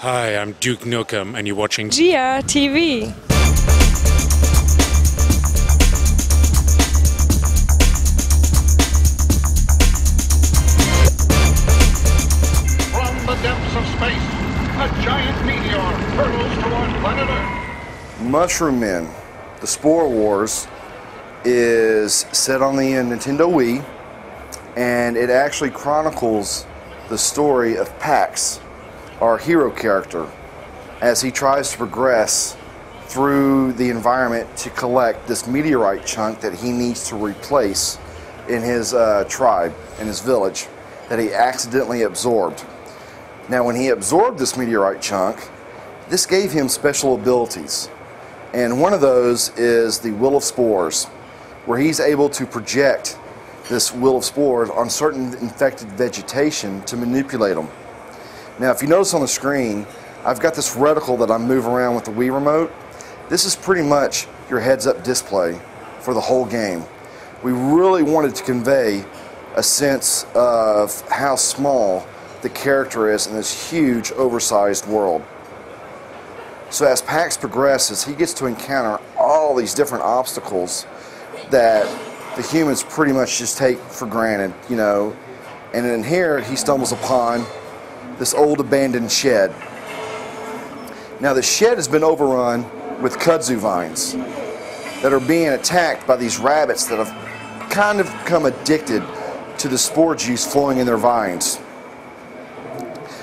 Hi, I'm Duke Nukem, and you're watching GR From the depths of space, a giant meteor hurtles toward planet Earth. Mushroom Men, the Spore Wars, is set on the Nintendo Wii, and it actually chronicles the story of Pax, our hero character, as he tries to progress through the environment to collect this meteorite chunk that he needs to replace in his tribe, in his village, that he accidentally absorbed. Now, when he absorbed this meteorite chunk, this gave him special abilities. And one of those is the Will of Spores, where he's able to project this Will of Spores on certain infected vegetation to manipulate them. Now, if you notice on the screen, I've got this reticle that I move around with the Wii remote. This is pretty much your heads-up display for the whole game. We really wanted to convey a sense of how small the character is in this huge, oversized world. So as Pax progresses, he gets to encounter all these different obstacles that the humans pretty much just take for granted, you know. And in here, he stumbles upon this old abandoned shed. Now the shed has been overrun with kudzu vines that are being attacked by these rabbits that have kind of become addicted to the spore juice flowing in their vines.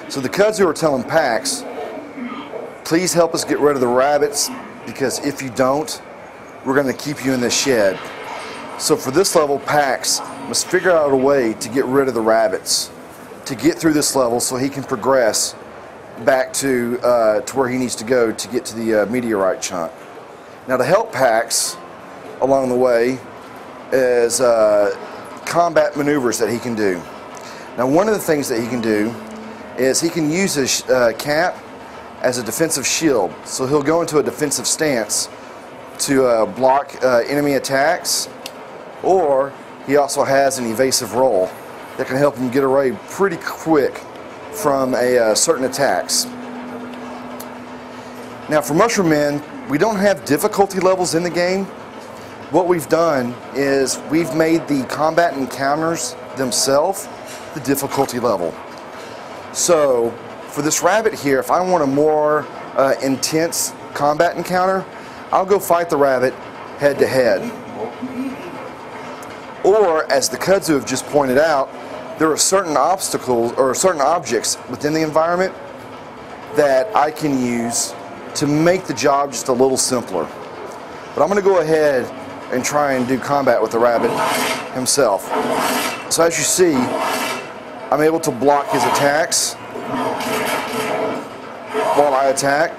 So the kudzu are telling Pax, please help us get rid of the rabbits, because if you don't, we're going to keep you in this shed. So for this level, Pax must figure out a way to get rid of the rabbits, to get through this level so he can progress back to where he needs to go to get to the meteorite chunk. Now, to help Pax along the way is combat maneuvers that he can do. Now, one of the things that he can do is he can use his cap as a defensive shield. So he'll go into a defensive stance to block enemy attacks, or he also has an evasive roll that can help him get away pretty quick from certain attacks. Now for Mushroom Men, we don't have difficulty levels in the game. What we've done is we've made the combat encounters themselves the difficulty level. So for this rabbit here, if I want a more intense combat encounter, I'll go fight the rabbit head to head. Or, as the kudzu have just pointed out, there are certain obstacles or certain objects within the environment that I can use to make the job just a little simpler. But I'm going to go ahead and try and do combat with the rabbit himself. So as you see, I'm able to block his attacks while I attack.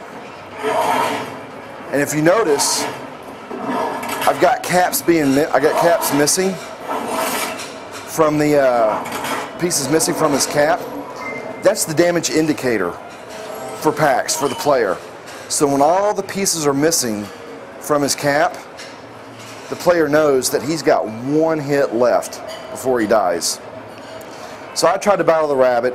And if you notice, I've got caps missing from the pieces missing from his cap. That's the damage indicator for Pax, for the player. So when all the pieces are missing from his cap, the player knows that he's got one hit left before he dies. So I tried to battle the rabbit,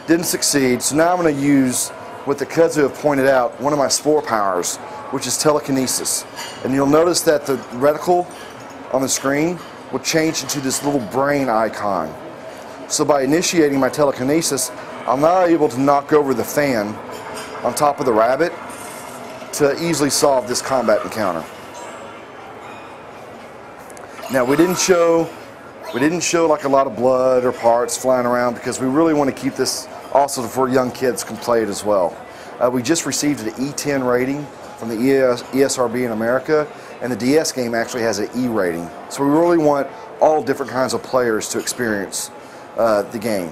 didn't succeed, so now I'm going to use what the kudzu have pointed out, one of my spore powers, which is telekinesis. And you'll notice that the reticle on the screen will change into this little brain icon. So by initiating my telekinesis, I'm now able to knock over the fan on top of the rabbit to easily solve this combat encounter. Now we didn't show like a lot of blood or parts flying around, because we really want to keep this also for young kids can play it as well. We just received an E10 rating from the ESRB in America, and the DS game actually has an E rating. So we really want all different kinds of players to experience the game.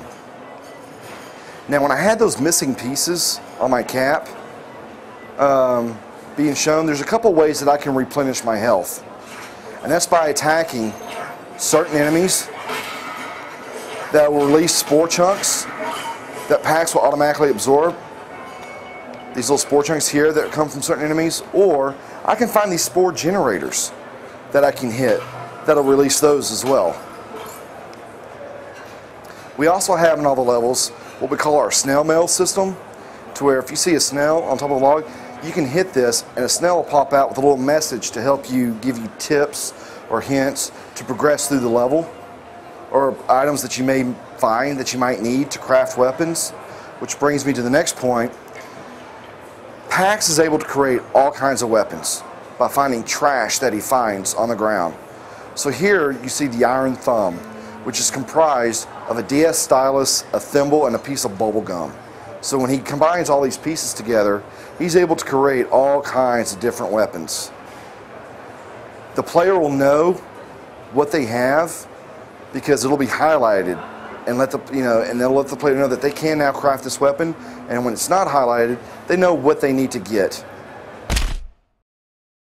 Now when I had those missing pieces on my cap being shown, there's a couple ways that I can replenish my health. And that's by attacking certain enemies that will release spore chunks that Pax will automatically absorb. These little spore chunks here that come from certain enemies, or I can find these spore generators that I can hit that'll release those as well. We also have in all the levels what we call our snail mail system. to where if you see a snail on top of the log, you can hit this and a snail will pop out with a little message to help you, give you tips or hints to progress through the level, or items that you may find that you might need to craft weapons. Which brings me to the next point. Pax is able to create all kinds of weapons by finding trash that he finds on the ground. So here you see the iron thumb, which is comprised of a DS stylus, a thimble, and a piece of bubble gum. So when he combines all these pieces together, he's able to create all kinds of different weapons. The player will know what they have because it'll be highlighted, and they'll let the player know that they can now craft this weapon. And when it's not highlighted, they know what they need to get.